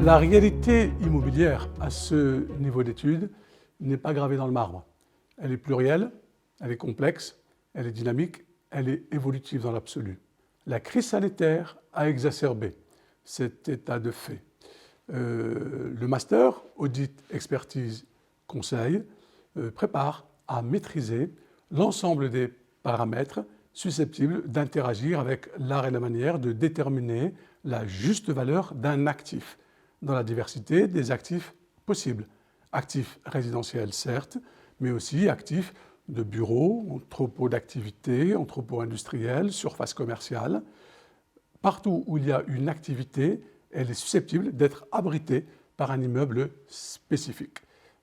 La réalité immobilière à ce niveau d'étude n'est pas gravée dans le marbre. Elle est plurielle, elle est complexe, elle est dynamique, elle est évolutive dans l'absolu. La crise sanitaire a exacerbé cet état de fait. Le master Audit Expertise Conseil prépare à maîtriser l'ensemble des paramètres susceptibles d'interagir avec l'art et la manière de déterminer la juste valeur d'un actif dans la diversité des actifs possibles. Actifs résidentiels, certes, mais aussi actifs de bureaux, entrepôts d'activités, entrepôts industriels, surface commerciale. Partout où il y a une activité, elle est susceptible d'être abritée par un immeuble spécifique.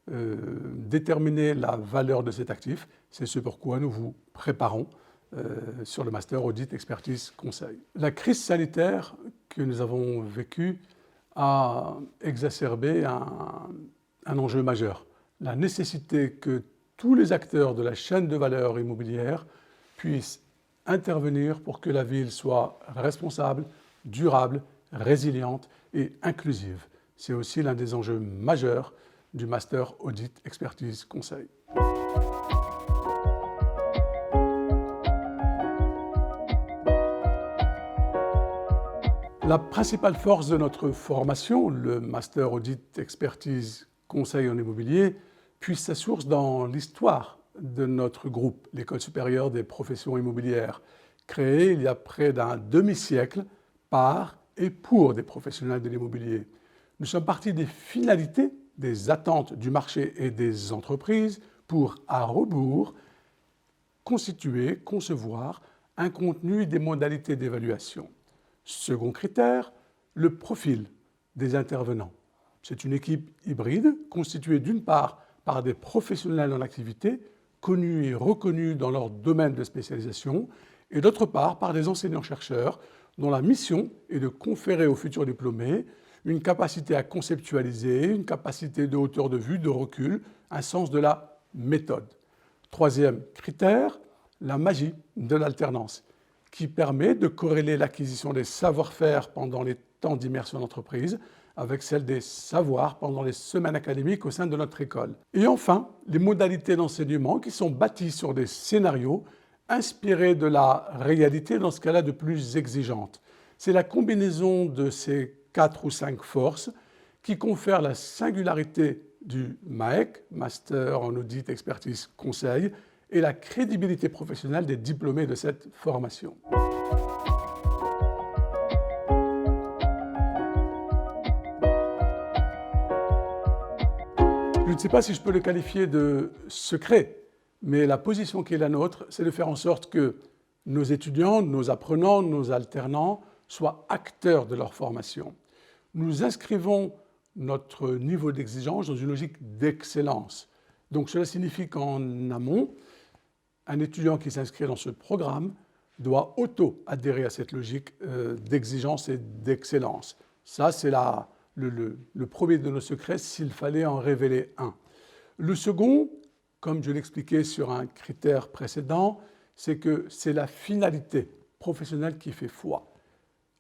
Déterminer la valeur de cet actif, c'est ce pourquoi nous vous préparons sur le Master Audit Expertise Conseil. La crise sanitaire que nous avons vécue a exacerbé un enjeu majeur, la nécessité que tous les acteurs de la chaîne de valeur immobilière puissent intervenir pour que la ville soit responsable, durable, résiliente et inclusive. C'est aussi l'un des enjeux majeurs du Master Audit Expertise Conseil. La principale force de notre formation, le Master Audit Expertise Conseil en immobilier, puise sa source dans l'histoire de notre groupe, l'École supérieure des professions immobilières, créée il y a près d'un demi-siècle par et pour des professionnels de l'immobilier. Nous sommes partis des finalités, des attentes du marché et des entreprises pour, à rebours, constituer, concevoir un contenu et des modalités d'évaluation. Second critère, le profil des intervenants. C'est une équipe hybride constituée d'une part par des professionnels en activité, connus et reconnus dans leur domaine de spécialisation, et d'autre part par des enseignants-chercheurs dont la mission est de conférer aux futurs diplômés une capacité à conceptualiser, une capacité de hauteur de vue, de recul, un sens de la méthode. Troisième critère, la magie de l'alternance, qui permet de corréler l'acquisition des savoir-faire pendant les temps d'immersion d'entreprise avec celle des savoirs pendant les semaines académiques au sein de notre école. Et enfin, les modalités d'enseignement qui sont bâties sur des scénarios inspirés de la réalité dans ce cas-là de plus exigeante. C'est la combinaison de ces 4 ou 5 forces qui confère la singularité du MAEC, Master en Audit Expertise Conseil, et la crédibilité professionnelle des diplômés de cette formation. Je ne sais pas si je peux le qualifier de secret, mais la position qui est la nôtre, c'est de faire en sorte que nos étudiants, nos apprenants, nos alternants soient acteurs de leur formation. Nous inscrivons notre niveau d'exigence dans une logique d'excellence. Donc cela signifie qu'en amont, un étudiant qui s'inscrit dans ce programme doit auto-adhérer à cette logique d'exigence et d'excellence. Ça, c'est le premier de nos secrets, s'il fallait en révéler un. Le second, comme je l'expliquais sur un critère précédent, c'est que c'est la finalité professionnelle qui fait foi.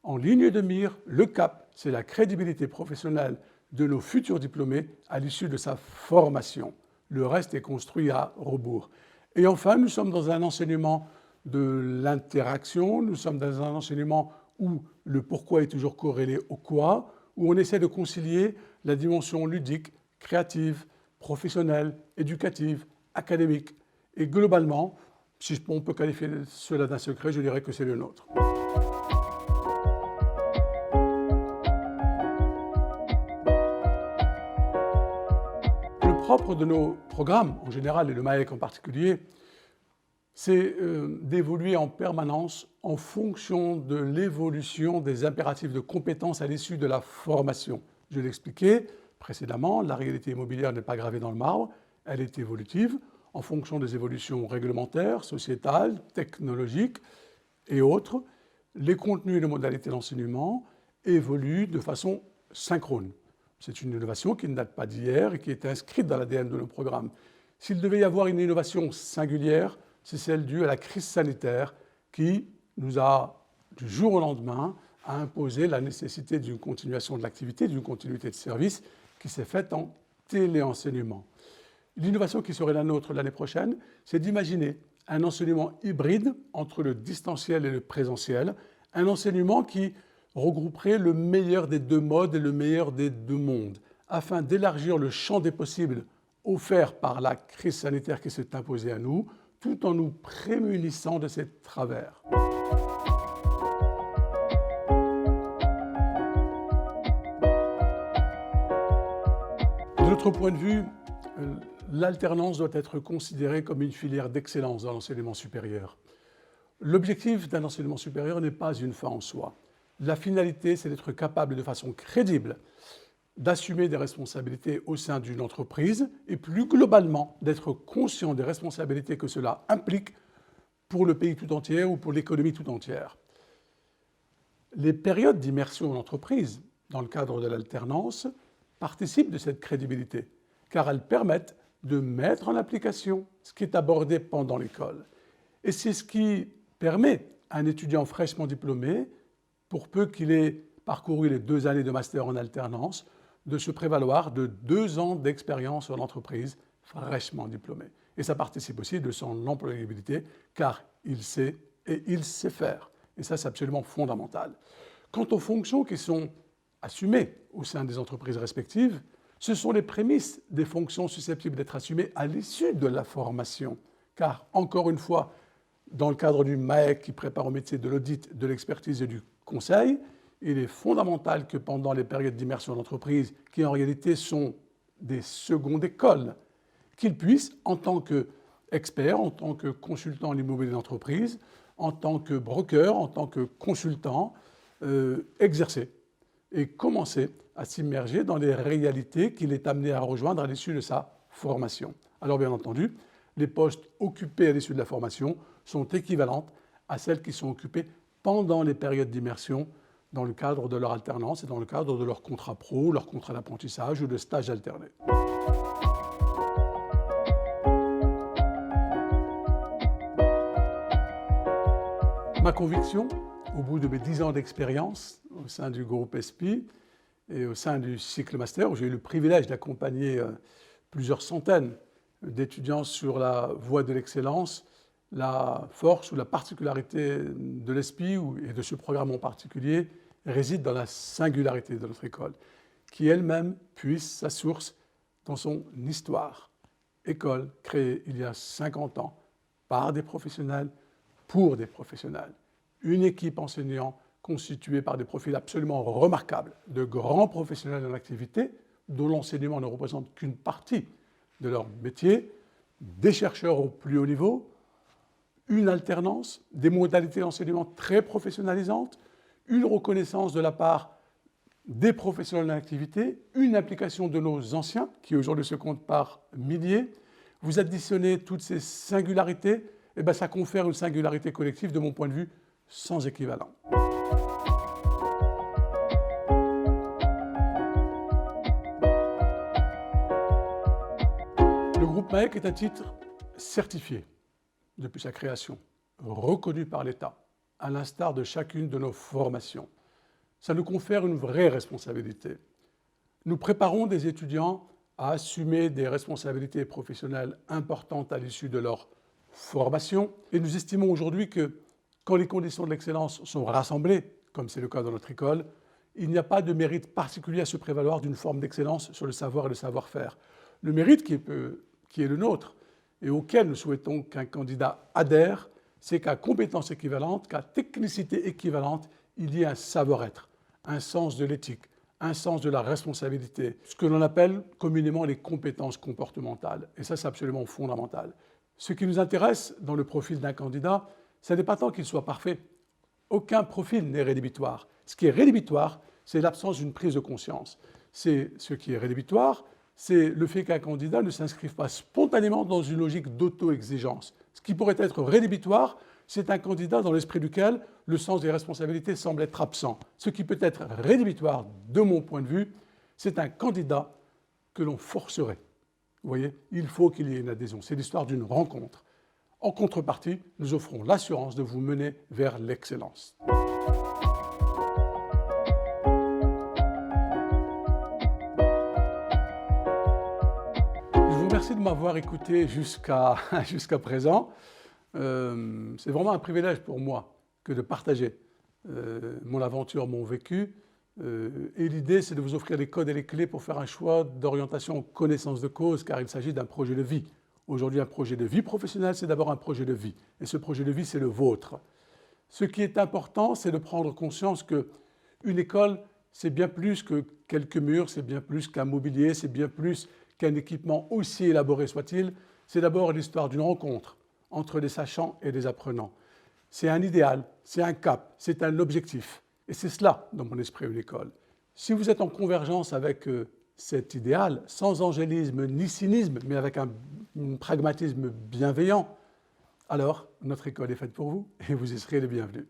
En ligne de mire, le cap, c'est la crédibilité professionnelle de nos futurs diplômés à l'issue de sa formation. Le reste est construit à rebours. Et enfin, nous sommes dans un enseignement de l'interaction, nous sommes dans un enseignement où le pourquoi est toujours corrélé au quoi, où on essaie de concilier la dimension ludique, créative, professionnelle, éducative, académique. Et globalement, si on peut qualifier cela d'un secret, je dirais que c'est le nôtre. Le propre de nos programmes, en général, et le MAEC en particulier, c'est d'évoluer en permanence en fonction de l'évolution des impératifs de compétences à l'issue de la formation. Je l'expliquais précédemment, la réalité immobilière n'est pas gravée dans le marbre, elle est évolutive en fonction des évolutions réglementaires, sociétales, technologiques et autres. Les contenus et les modalités d'enseignement évoluent de façon synchrone. C'est une innovation qui ne date pas d'hier et qui est inscrite dans l'ADN de nos programmes. S'il devait y avoir une innovation singulière, c'est celle due à la crise sanitaire qui nous a, du jour au lendemain, a imposé la nécessité d'une continuation de l'activité, d'une continuité de service qui s'est faite en téléenseignement. L'innovation qui serait la nôtre l'année prochaine, c'est d'imaginer un enseignement hybride entre le distanciel et le présentiel, un enseignement qui regrouperait le meilleur des deux modes et le meilleur des deux mondes, afin d'élargir le champ des possibles offerts par la crise sanitaire qui s'est imposée à nous, tout en nous prémunissant de ses travers. De notre point de vue, l'alternance doit être considérée comme une filière d'excellence dans l'enseignement supérieur. L'objectif d'un enseignement supérieur n'est pas une fin en soi. La finalité, c'est d'être capable de façon crédible d'assumer des responsabilités au sein d'une entreprise et plus globalement d'être conscient des responsabilités que cela implique pour le pays tout entier ou pour l'économie tout entière. Les périodes d'immersion en entreprise, dans le cadre de l'alternance, participent de cette crédibilité, car elles permettent de mettre en application ce qui est abordé pendant l'école. Et c'est ce qui permet à un étudiant fraîchement diplômé, pour peu qu'il ait parcouru les 2 années de master en alternance, de se prévaloir de 2 ans d'expérience en entreprise fraîchement diplômé. Et ça participe aussi de son employabilité, car il sait et il sait faire. Et ça, c'est absolument fondamental. Quant aux fonctions qui sont assumées au sein des entreprises respectives, ce sont les prémices des fonctions susceptibles d'être assumées à l'issue de la formation. Car, encore une fois, dans le cadre du MAEC qui prépare au métier de l'audit, de l'expertise et du conseil, il est fondamental que pendant les périodes d'immersion d'entreprise, qui en réalité sont des secondes écoles, qu'ils puissent, en tant qu'experts, en tant que consultants en immobilier d'entreprise, en tant que broker, en tant que consultants, exercer et commencer à s'immerger dans les réalités qu'il est amené à rejoindre à l'issue de sa formation. Alors bien entendu, les postes occupés à l'issue de la formation sont équivalentes à celles qui sont occupées pendant les périodes d'immersion dans le cadre de leur alternance et dans le cadre de leur contrat pro, leur contrat d'apprentissage ou de stage alterné. Ma conviction, au bout de mes 10 ans d'expérience au sein du groupe ESPI et au sein du cycle master, où j'ai eu le privilège d'accompagner plusieurs centaines d'étudiants sur la voie de l'excellence, la force ou la particularité de l'ESPI et de ce programme en particulier réside dans la singularité de notre école, qui elle-même puise sa source dans son histoire. École créée il y a 50 ans par des professionnels, pour des professionnels. Une équipe enseignante constituée par des profils absolument remarquables, de grands professionnels en activité, dont l'enseignement ne représente qu'une partie de leur métier, des chercheurs au plus haut niveau, une alternance, des modalités d'enseignement très professionnalisantes, une reconnaissance de la part des professionnels en activité, une implication de nos anciens, qui aujourd'hui se comptent par milliers. Vous additionnez toutes ces singularités, et bien ça confère une singularité collective, de mon point de vue, sans équivalent. Le groupe MAEC est à titre certifié depuis sa création, reconnu par l'État, à l'instar de chacune de nos formations. Ça nous confère une vraie responsabilité. Nous préparons des étudiants à assumer des responsabilités professionnelles importantes à l'issue de leur formation et nous estimons aujourd'hui que quand les conditions de l'excellence sont rassemblées, comme c'est le cas dans notre école, il n'y a pas de mérite particulier à se prévaloir d'une forme d'excellence sur le savoir et le savoir-faire. Le mérite qui est le nôtre et auquel nous souhaitons qu'un candidat adhère, c'est qu'à compétences équivalentes, qu'à technicité équivalente, il y ait un savoir-être, un sens de l'éthique, un sens de la responsabilité, ce que l'on appelle communément les compétences comportementales. Et ça, c'est absolument fondamental. Ce qui nous intéresse dans le profil d'un candidat, ce n'est pas tant qu'il soit parfait. Aucun profil n'est rédhibitoire. Ce qui est rédhibitoire, c'est l'absence d'une prise de conscience. C'est ce qui est rédhibitoire, c'est le fait qu'un candidat ne s'inscrive pas spontanément dans une logique d'auto-exigence. Ce qui pourrait être rédhibitoire, c'est un candidat dans l'esprit duquel le sens des responsabilités semble être absent. Ce qui peut être rédhibitoire, de mon point de vue, c'est un candidat que l'on forcerait. Vous voyez, il faut qu'il y ait une adhésion. C'est l'histoire d'une rencontre. En contrepartie, nous offrons l'assurance de vous mener vers l'excellence. Merci de m'avoir écouté jusqu'à présent. C'est vraiment un privilège pour moi que de partager mon aventure, mon vécu. Et l'idée, c'est de vous offrir les codes et les clés pour faire un choix d'orientation en connaissance de cause, car il s'agit d'un projet de vie. Aujourd'hui, un projet de vie professionnelle, c'est d'abord un projet de vie. Et ce projet de vie, c'est le vôtre. Ce qui est important, c'est de prendre conscience qu'une école, c'est bien plus que quelques murs, c'est bien plus qu'un mobilier, c'est bien plus qu'un équipement aussi élaboré soit-il. C'est d'abord l'histoire d'une rencontre entre des sachants et des apprenants. C'est un idéal, c'est un cap, c'est un objectif. Et c'est cela, dans mon esprit, une école. Si vous êtes en convergence avec cet idéal, sans angélisme ni cynisme, mais avec un pragmatisme bienveillant, alors notre école est faite pour vous et vous y serez les bienvenus.